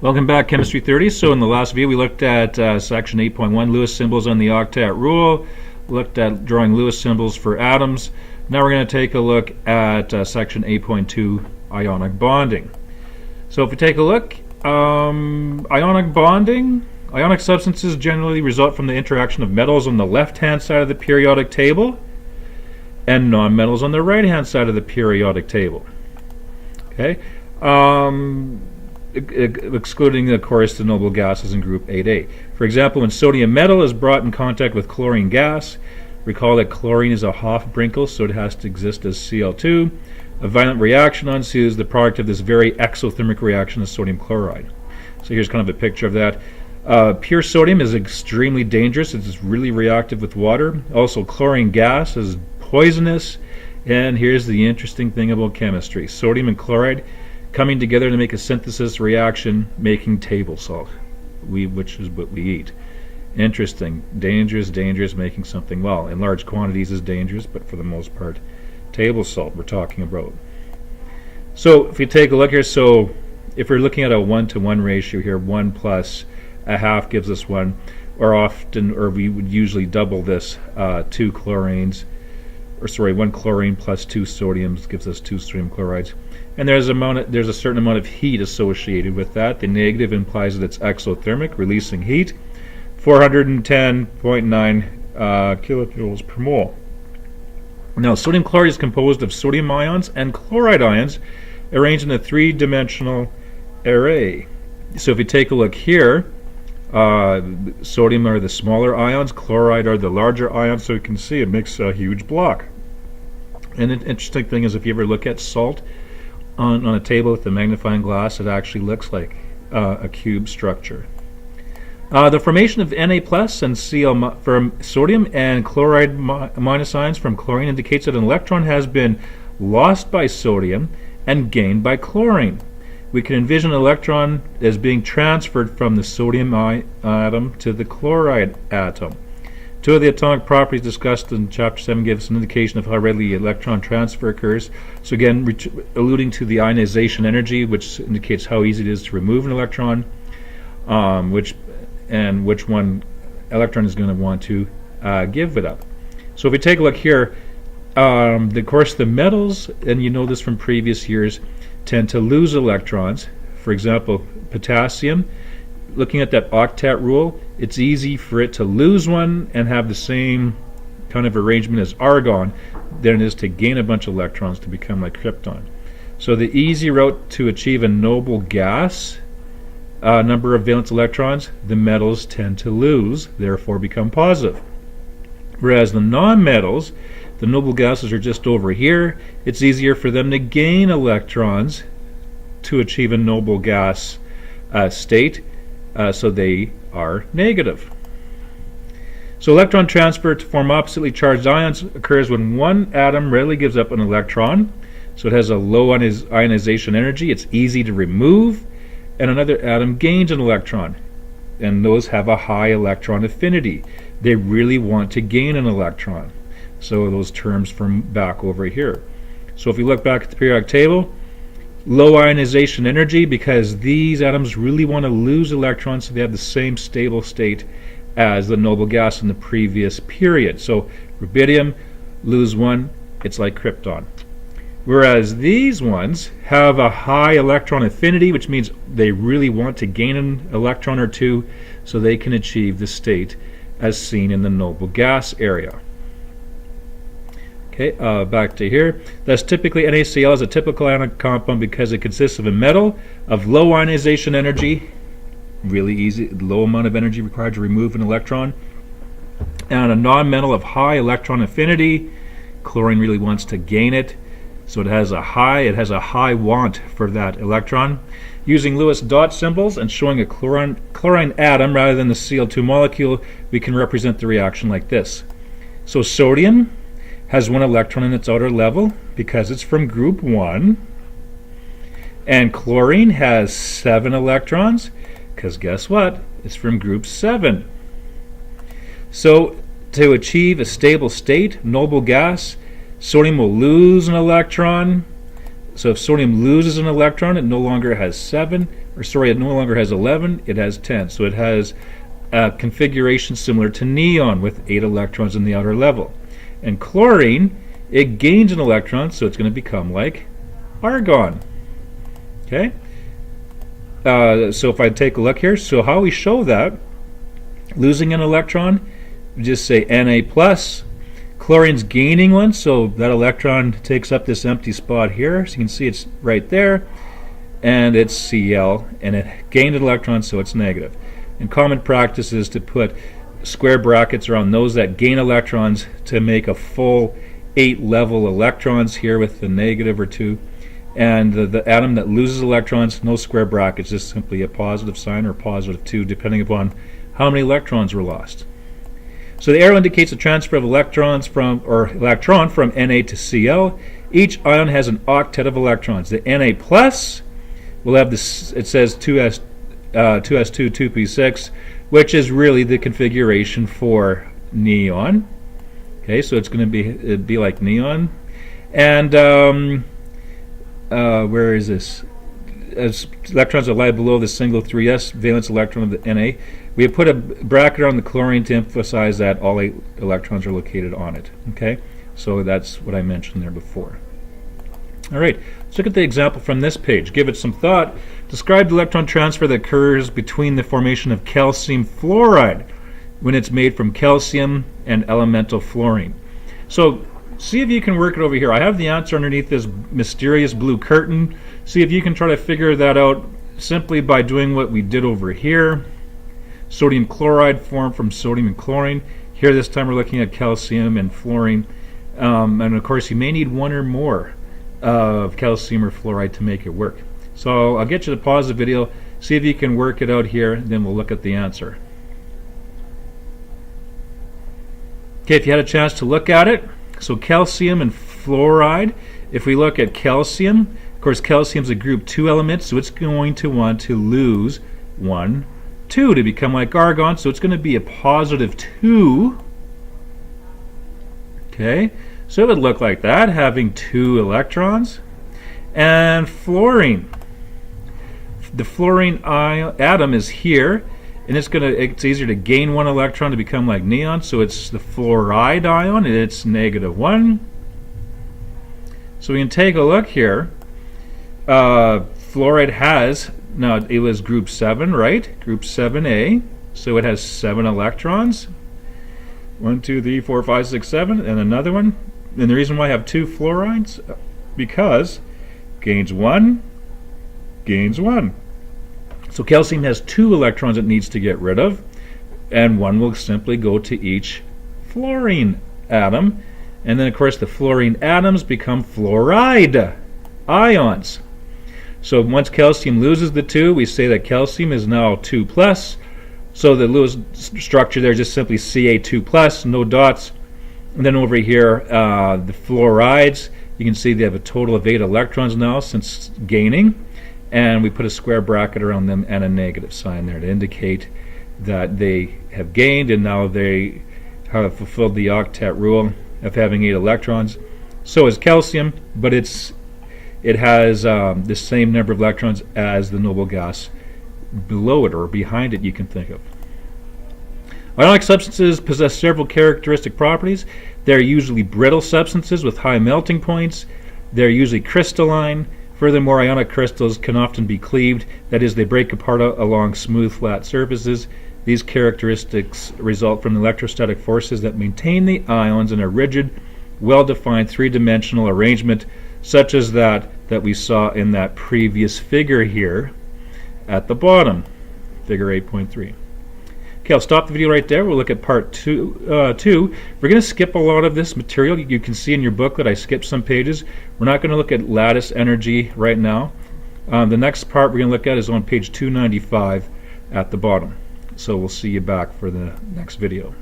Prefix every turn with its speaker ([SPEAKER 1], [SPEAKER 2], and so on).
[SPEAKER 1] Welcome back, Chemistry 30. So in the last video we looked at section 8.1, Lewis symbols on the octet rule, looked at drawing Lewis symbols for atoms. Now we're going to take a look at section 8.2, ionic bonding. So if we take a look, ionic bonding, ionic substances generally result from the interaction of metals on the left-hand side of the periodic table and nonmetals on the right-hand side of the periodic table. Okay. Excluding, of course, the noble gases in group 8A. For example, when sodium metal is brought in contact with chlorine gas, recall that chlorine is a Hofbrinkel, so it has to exist as Cl2. A violent reaction ensues. The product of this very exothermic reaction is sodium chloride. So here's kind of a picture of that. Pure sodium is extremely dangerous. It's really reactive with water. Also, chlorine gas is poisonous. And here's the interesting thing about chemistry. Sodium and chloride coming together to make a synthesis reaction, making table salt, which is what we eat. Interesting. Dangerous, making something, well, in large quantities is dangerous, but for the most part, table salt we're talking about. So if you take a look here, so if we're looking at a 1-to-1 ratio here, 1 plus a half gives us 1, or we would usually double this, 2 chlorines, or sorry, 1 chlorine plus 2 sodiums gives us 2 sodium chlorides. And there's a certain amount of heat associated with that. The negative implies that it's exothermic, releasing heat, 410.9 kilojoules per mole. Now, sodium chloride is composed of sodium ions and chloride ions arranged in a three-dimensional array. So if you take a look here, sodium are the smaller ions, chloride are the larger ions, so you can see it makes a huge block. And an interesting thing is if you ever look at salt on a table with a magnifying glass, it actually looks like a cube structure. The formation of Na plus and Cl from sodium and chloride minus ions from chlorine indicates that an electron has been lost by sodium and gained by chlorine. We can envision an electron as being transferred from the sodium atom to the chloride atom. Two of the atomic properties discussed in Chapter 7 give us an indication of how readily electron transfer occurs. So again, alluding to the ionization energy, which indicates how easy it is to remove an electron, which one electron is going to want to give it up. So if we take a look here, of course the metals, and you know this from previous years, tend to lose electrons. For example, potassium, looking at that octet rule, it's easy for it to lose one and have the same kind of arrangement as argon than it is to gain a bunch of electrons to become like krypton. So the easy route to achieve a noble gas number of valence electrons, the metals tend to lose, therefore become positive. Whereas the non-metals, the noble gases are just over here, it's easier for them to gain electrons to achieve a noble gas state, so they are negative. So electron transfer to form oppositely charged ions occurs when one atom readily gives up an electron, so it has a low ionization energy, it's easy to remove, and another atom gains an electron, and those have a high electron affinity. They really want to gain an electron. So those terms from back over here. So if you look back at the periodic table, low ionization energy because these atoms really want to lose electrons so they have the same stable state as the noble gas in the previous period. So rubidium, lose one, it's like krypton. Whereas these ones have a high electron affinity, which means they really want to gain an electron or two so they can achieve the state as seen in the noble gas area. Okay, back to here. Thus, typically NaCl is a typical ionic compound because it consists of a metal of low ionization energy, really easy, low amount of energy required to remove an electron, and a non-metal of high electron affinity. Chlorine really wants to gain it, so it has a high want for that electron. Using Lewis dot symbols and showing a chlorine atom rather than the Cl2 molecule, we can represent the reaction like this. So sodium has 1 electron in its outer level because it's from group 1, and chlorine has 7 electrons because guess what? It's from group 7. So to achieve a stable state, noble gas, sodium will lose an electron. So if sodium loses an electron, it no longer has 7, or sorry, it no longer has 11, it has 10. So it has a configuration similar to neon with 8 electrons in the outer level. And chlorine, it gains an electron, so it's going to become like argon. Okay? So if I take a look here, so how we show that, losing an electron, we just say Na plus. Chlorine's gaining one, so that electron takes up this empty spot here. So you can see it's right there, and it's Cl, and it gained an electron, so it's negative. And common practice is to put square brackets around those that gain electrons to make a full 8 level electrons here with the negative or 2. And the atom that loses electrons, no square brackets, just simply a positive sign or positive 2, depending upon how many electrons were lost. So the arrow indicates the transfer of electron from Na to Cl. Each ion has an octet of electrons. The Na plus will have this, it says 2s2, 2p6, which is really the configuration for neon. Okay, so it's going to be like neon. And where is this? As electrons that lie below the single 3s valence electron of the Na, we have put a bracket on the chlorine to emphasize that all 8 electrons are located on it. Okay, so that's what I mentioned there before. All right, let's look at the example from this page. Give it some thought. Describe the electron transfer that occurs between the formation of calcium fluoride when it's made from calcium and elemental fluorine. So see if you can work it over here. I have the answer underneath this mysterious blue curtain. See if you can try to figure that out simply by doing what we did over here. Sodium chloride formed from sodium and chlorine. Here this time we're looking at calcium and fluorine. And of course you may need one or more of calcium or fluoride to make it work. So I'll get you to pause the video, see if you can work it out here, and then we'll look at the answer. Okay, if you had a chance to look at it, so calcium and fluoride, if we look at calcium, of course calcium is a group 2 element, so it's going to want to lose 1, 2 to become like argon, so it's going to be a positive 2. Okay, so it would look like that, having 2 electrons. And fluorine. The fluorine atom is here, and it's easier to gain 1 electron to become like neon, so it's the fluoride ion, and it's negative 1. So we can take a look here. Fluoride has, now it was group 7, right? Group 7A, so it has 7 electrons. 1, 2, 3, 4, 5, 6, 7, and another one. And the reason why I have 2 fluorides, because gains 1, gains 1. So calcium has 2 electrons it needs to get rid of, and 1 will simply go to each fluorine atom. And then of course the fluorine atoms become fluoride ions. So once calcium loses the 2, we say that calcium is now 2 plus. So the Lewis structure there is just simply Ca2 plus, no dots. And then over here, the fluorides, you can see they have a total of 8 electrons now since gaining. And we put a square bracket around them and a negative sign there to indicate that they have gained, and now they have fulfilled the octet rule of having 8 electrons. So is calcium, but it has the same number of electrons as the noble gas below it or behind it, you can think of. Ionic substances possess several characteristic properties. They're usually brittle substances with high melting points. They're usually crystalline. Furthermore, ionic crystals can often be cleaved, that is, they break apart along smooth, flat surfaces. These characteristics result from the electrostatic forces that maintain the ions in a rigid, well-defined three-dimensional arrangement, such as that we saw in that previous figure here at the bottom, figure 8.3. Okay, I'll stop the video right there. We'll look at part 2. We're going to skip a lot of this material. You can see in your booklet I skipped some pages. We're not going to look at lattice energy right now. The next part we're going to look at is on page 295 at the bottom. So we'll see you back for the next video.